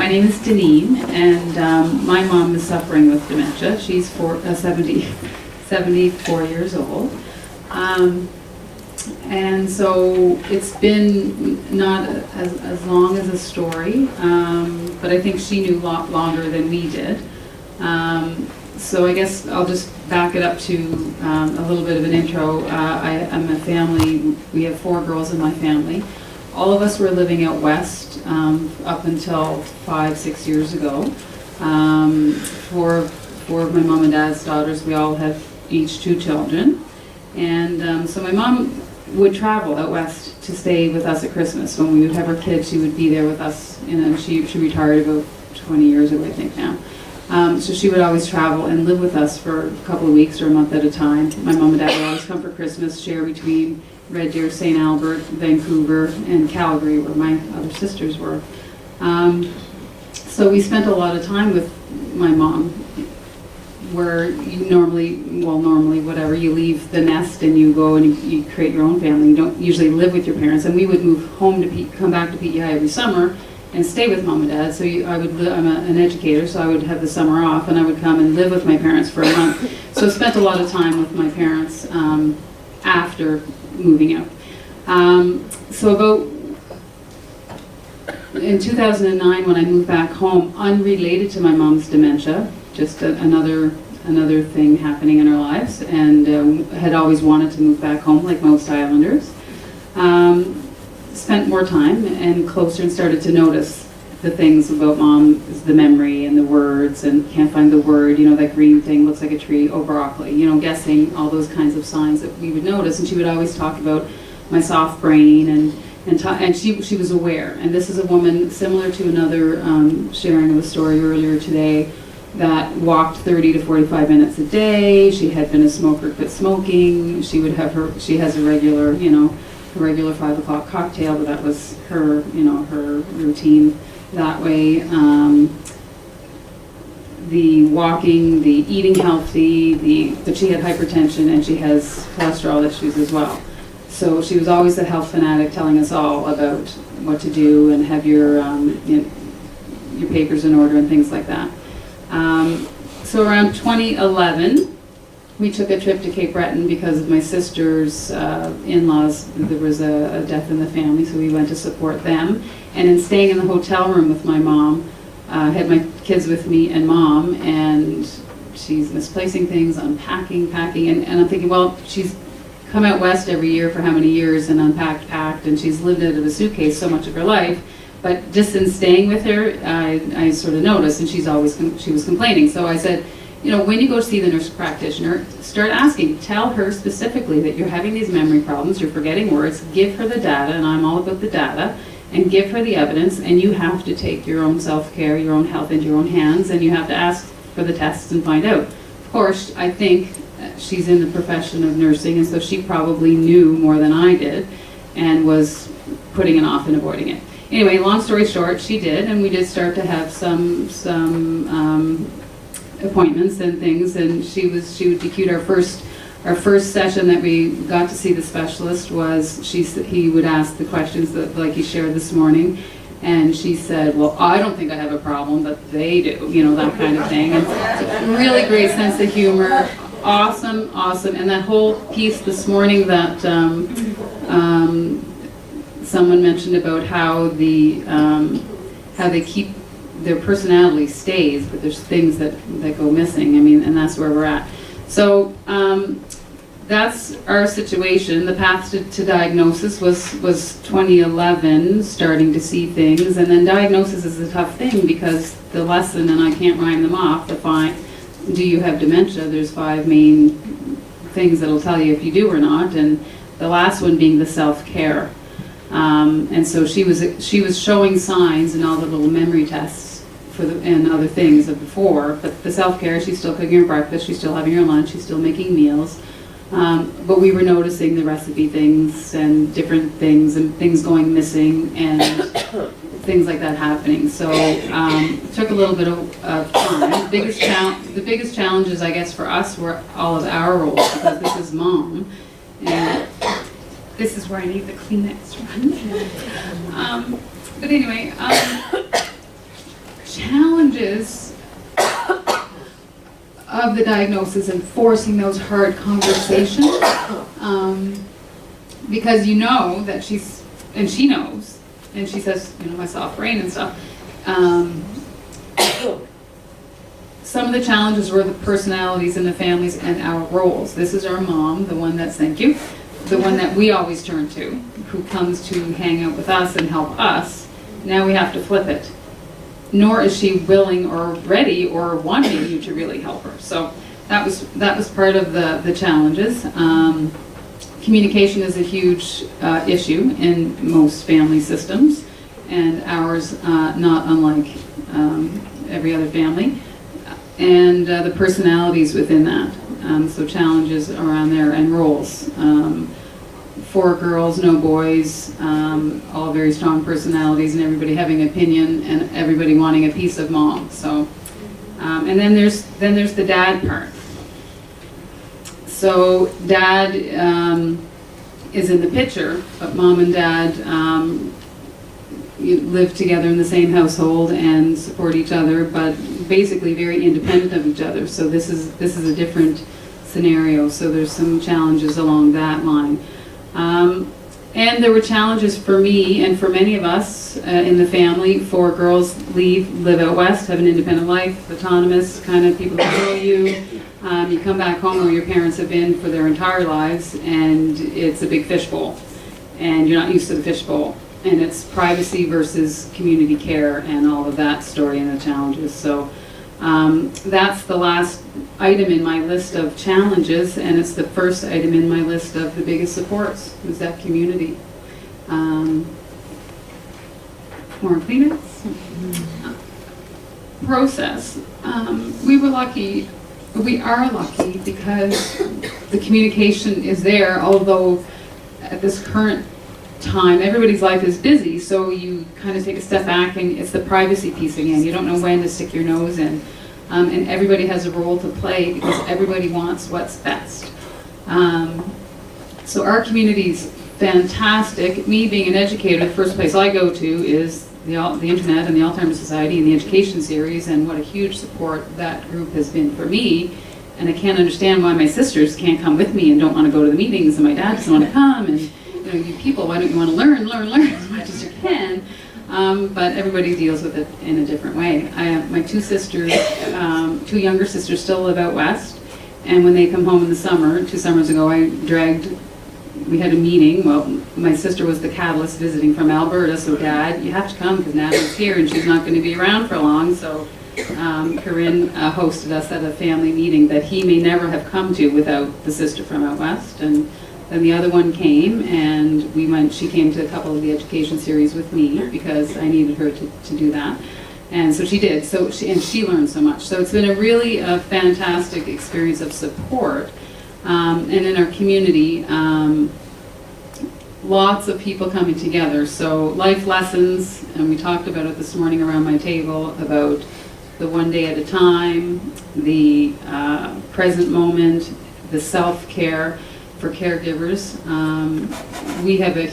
My name is Deneen, and my mom is suffering with dementia. She's 74 years old. And so it's been not as long as a story, but I think she knew a lot longer than we did. So I guess I'll just back it up to a little bit of an intro. I'm a family, we have 4 girls in my family. All of us were living out west up until 5-6 years ago. For my mom and dad's daughters, we all have each 2 children. And so my mom would travel out west to stay with us at Christmas. When we would have our kids, she would be there with us. She retired about 20 years ago, I think now. So she would always travel and live with us for a couple of weeks or a month at a time. My mom and dad would always come for Christmas, share between Red Deer, St. Albert, Vancouver, and Calgary, where my other sisters were. So we spent a lot of time with my mom, where you normally, whatever, you leave the nest and you go and you create your own family. You don't usually live with your parents. And we would move home to come back to PEI every summer and stay with mom and dad. So I'm an educator, so I would have the summer off and I would come and live with my parents for a month. So I spent a lot of time with my parents after moving out. So about in 2009, when I moved back home, unrelated to my mom's dementia, just another thing happening in our lives, and had always wanted to move back home like most Islanders. Spent more time and closer and started to notice the things about mom, the memory and the words, and can't find the word, that green thing looks like a tree, oh broccoli, guessing, all those kinds of signs that we would notice. And she would always talk about my soft brain, and she was aware. And this is a woman similar to another sharing of a story earlier today that walked 30 to 45 minutes a day. She had been a smoker, quit smoking. She has a regular, a regular 5 o'clock cocktail, but that was her, her routine that way. The walking, the eating healthy, that she had hypertension and she has cholesterol issues as well. So she was always the health fanatic, telling us all about what to do and have your papers in order and things like that. So around 2011, we took a trip to Cape Breton because of my sister's in-laws. There was a death in the family, so we went to support them. And in staying in the hotel room with my mom, I had my kids with me and mom, and she's misplacing things, unpacking, packing, and I'm thinking, well, she's come out west every year for how many years and unpacked, packed, and she's lived out of a suitcase so much of her life. But just in staying with her, I sort of noticed, and she was complaining. So I said, when you go see the nurse practitioner, start asking. Tell her specifically that you're having these memory problems, you're forgetting words, give her the data, and I'm all about the data, and give her the evidence, and you have to take your own self-care, your own health into your own hands, and you have to ask for the tests and find out. Of course, I think she's in the profession of nursing, and so she probably knew more than I did, and was putting it off and avoiding it. Anyway, long story short, she did, and we did start to have some appointments and things, and she would be cute. Our first session that we got to see the specialist was he would ask the questions that like he shared this morning, and she said, well, I don't think I have a problem, but they do, that kind of thing. And really great sense of humor, awesome, and that whole piece this morning that someone mentioned about how they keep their personality stays, but there's things that go missing. And that's where we're at. So that's our situation. The path to diagnosis was 2011, starting to see things, and then diagnosis is a tough thing because the lesson, and I can't rhyme them off, do you have dementia? There's 5 main things that'll tell you if you do or not, and the last one being the self-care. And so she was showing signs in all the little memory tests and other things of before, but the self-care, she's still cooking her breakfast, she's still having her lunch, she's still making meals. But we were noticing the recipe things and different things and things going missing and things like that happening. So it took a little bit of time. The biggest challenges, I guess, for us were all of our roles, because this is mom. And this is where I need the Kleenex run. But anyway, challenges of the diagnosis and forcing those hard conversations, because you know that she knows, and she says, my soft brain and stuff. Some of the challenges were the personalities in the families and our roles. This is our mom, the one that's, thank you, the one that we always turn to, who comes to hang out with us and help us. Now we have to flip it. Nor is she willing or ready or wanting you to really help her. So that was part of the challenges. Communication is a huge issue in most family systems, and ours not unlike every other family. And the personalities within that. So challenges around there, and roles. 4 girls, no boys, all very strong personalities, and everybody having an opinion, and everybody wanting a piece of mom. So, and then there's the dad part. So dad is in the picture, but mom and dad live together in the same household and support each other, but basically very independent of each other. So this is a different scenario. So there's some challenges along that line. And there were challenges for me and for many of us in the family. 4 girls live out west, have an independent life, autonomous, kind of people control you. You come back home where your parents have been for their entire lives, and it's a big fishbowl, and you're not used to the fishbowl. And it's privacy versus community care and all of that story and the challenges. So that's the last item in my list of challenges, and it's the first item in my list of the biggest supports, is that community. More cleaners. Process. We were lucky. We are lucky because the communication is there, although at this current time everybody's life is busy, so you kind of take a step back, and it's the privacy piece again. You don't know when to stick your nose in, and everybody has a role to play because everybody wants what's best. So our community's fantastic. Me being an educator, the first place I go to is the internet and the Alzheimer Society and the education series, and what a huge support that group has been for me. And I can't understand why my sisters can't come with me and don't want to go to the meetings, and my dad doesn't want to come, and you people, why don't you want to learn as much as you can? But everybody deals with it in a different way. I have my 2 sisters, 2 younger sisters still live out west, and when they come home in the summer, 2 summers ago, we had a meeting. Well, my sister was the catalyst visiting from Alberta, so Dad, you have to come because Natalie's here and she's not going to be around for long. So Corinne hosted us at a family meeting that he may never have come to without the sister from out west. And then the other one came, and she came to a couple of the education series with me because I needed her to do that. And so she did. And she learned so much. So it's been a really fantastic experience of support. And in our community, lots of people coming together. So life lessons, and we talked about it this morning around my table, about the one day at a time, the present moment, the self-care for caregivers. We have a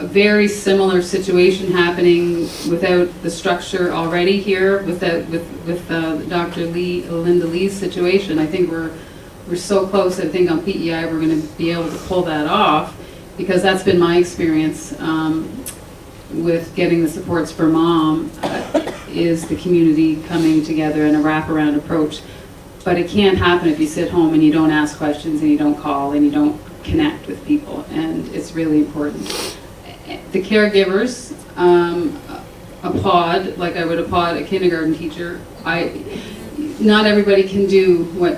very similar situation happening without the structure already here with Dr. Linda Lee's situation. I think we're so close. I think on PEI we're going to be able to pull that off, because that's been my experience with getting the supports for mom, is the community coming together in a wraparound approach. But it can't happen if you sit home and you don't ask questions and you don't call and you don't connect with people, and it's really important. The caregivers applaud, like I would applaud a kindergarten teacher. Not everybody can do what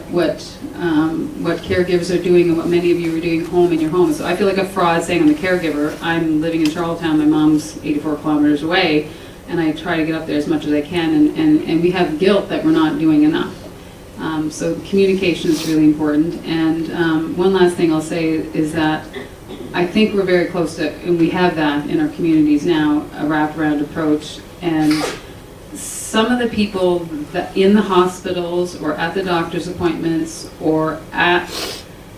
caregivers are doing and what many of you are doing home in your home. So I feel like a fraud saying I'm a caregiver. I'm living in Charlottetown. My mom's 84 kilometers away, and I try to get up there as much as I can. And we have guilt that we're not doing enough. So communication is really important. And one last thing I'll say is that I think we're very close to, and we have that in our communities now, a wraparound approach. And some of the people that in the hospitals or at the doctor's appointments or at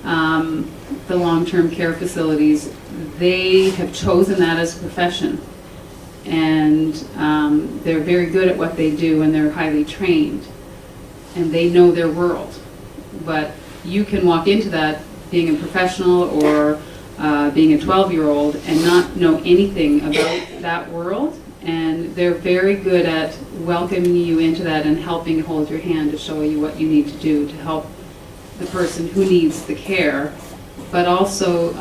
the long-term care facilities, they have chosen that as a profession. and they're very good at what they do, and they're highly trained, and they know their world. But you can walk into that being a professional or being a 12-year-old and not know anything about that world, and they're very good at welcoming you into that and helping hold your hand to show you what you need to do to help the person who needs the care, but also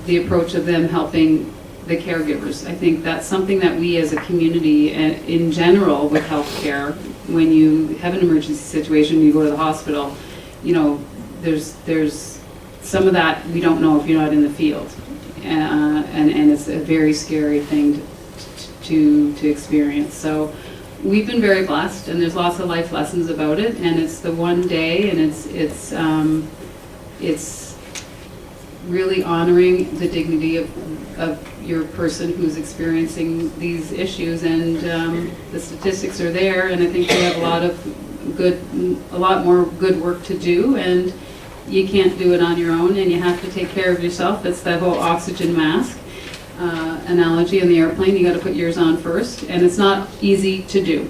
the approach of them helping the caregivers. I think that's something that we as a community in general with healthcare, when you have an emergency situation, you go to the hospital, you know, there's some of that we don't know if you're not in the field, and it's a very scary thing to experience. So we've been very blessed, and there's lots of life lessons about it, and it's the one day, and it's really honoring the dignity of your person who's experiencing these issues, and the statistics are there, and I think we have a lot more good work to do, and you can't do it on your own, and you have to take care of yourself. It's that whole oxygen mask analogy in the airplane. You got to put yours on first, and it's not easy to do.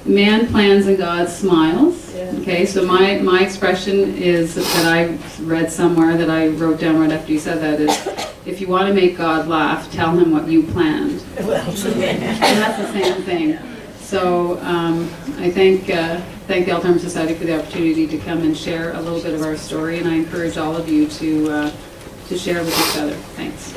Man plans and God smiles. Yeah. Okay, so my expression is that I read somewhere, that I wrote down right after you said that, is if you want to make God laugh, tell him what you planned. Well, And that's the same thing. So I thank the Alzheimer Society for the opportunity to come and share a little bit of our story, and I encourage all of you to share with each other. Thanks.